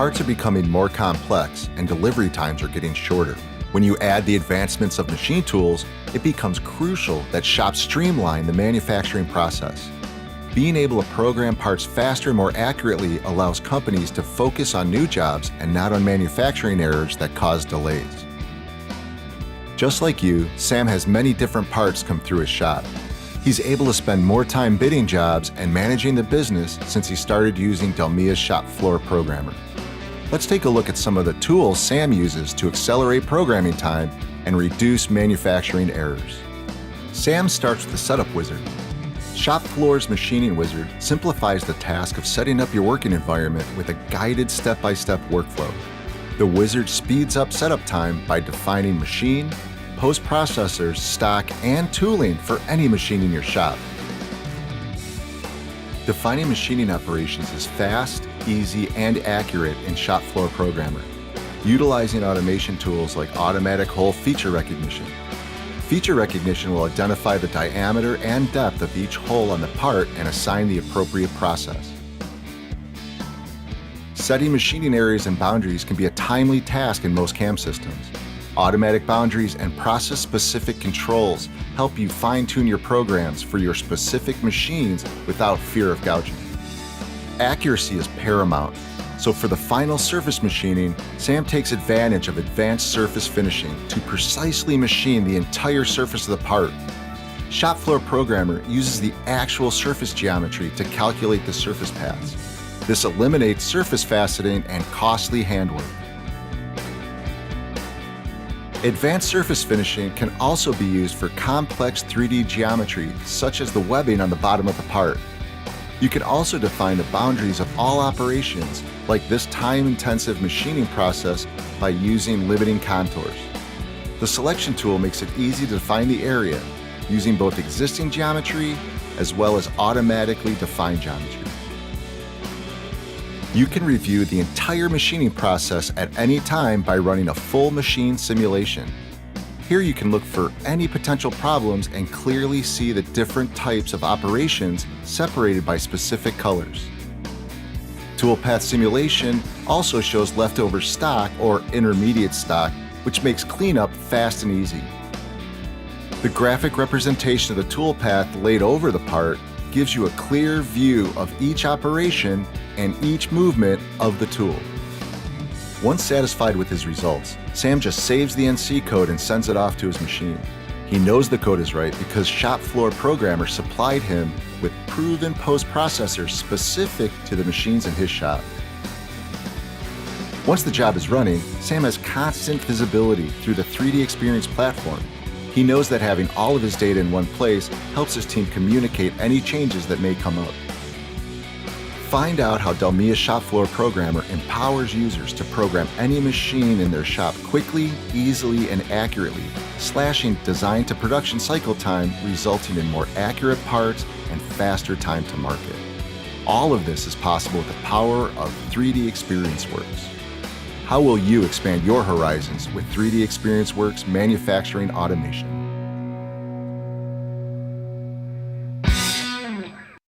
Parts are becoming more complex and delivery times are getting shorter. When you add the advancements of machine tools, it becomes crucial that shops streamline the manufacturing process. Being able to program parts faster and more accurately allows companies to focus on new jobs and not on manufacturing errors that cause delays. Just like you, Sam has many different parts come through his shop. He's able to spend more time bidding jobs and managing the business since he started using Delmia's shop floor programmer. Let's take a look at some of the tools Sam uses to accelerate programming time and reduce manufacturing errors. Sam starts with the Setup Wizard. Shop Floor's Machining Wizard simplifies the task of setting up your working environment with a guided step-by-step workflow. The wizard speeds up setup time by defining machine, post-processors, stock, and tooling for any machine in your shop. Defining machining operations is fast, easy, and accurate in Shop Floor Programmer, utilizing automation tools like automatic hole feature recognition. Feature recognition will identify the diameter and depth of each hole on the part and assign the appropriate process. Setting machining areas and boundaries can be a timely task in most CAM systems. Automatic boundaries and process-specific controls help you fine-tune your programs for your specific machines without fear of gouging. Accuracy is paramount, so for the final surface machining, Sam takes advantage of advanced surface finishing to precisely machine the entire surface of the part. Shop Floor Programmer uses the actual surface geometry to calculate the surface paths. This eliminates surface faceting and costly handwork. Advanced surface finishing can also be used for complex 3D geometry, such as the webbing on the bottom of the part. You can also define the boundaries of all operations, like this time-intensive machining process, by using limiting contours. The selection tool makes it easy to define the area, using both existing geometry as well as automatically defined geometry. You can review the entire machining process at any time by running a full machine simulation. Here you can look for any potential problems and clearly see the different types of operations separated by specific colors. Toolpath simulation also shows leftover stock or intermediate stock, which makes cleanup fast and easy. The graphic representation of the toolpath laid over the part gives you a clear view of each operation and each movement of the tool. Once satisfied with his results, Sam just saves the NC code and sends it off to his machine. He knows the code is right because Shop Floor Programmer supplied him with proven post-processors specific to the machines in his shop. Once the job is running, Sam has constant visibility through the 3DEXPERIENCE platform. He knows that having all of his data in one place helps his team communicate any changes that may come up. Find out how Delmia's Shop Floor Programmer empowers users to program any machine in their shop quickly, easily, and accurately, slashing design to production cycle time, resulting in more accurate parts and faster time to market. All of this is possible with the power of 3DEXPERIENCE Works. How will you expand your horizons with 3DEXPERIENCE Works manufacturing automation?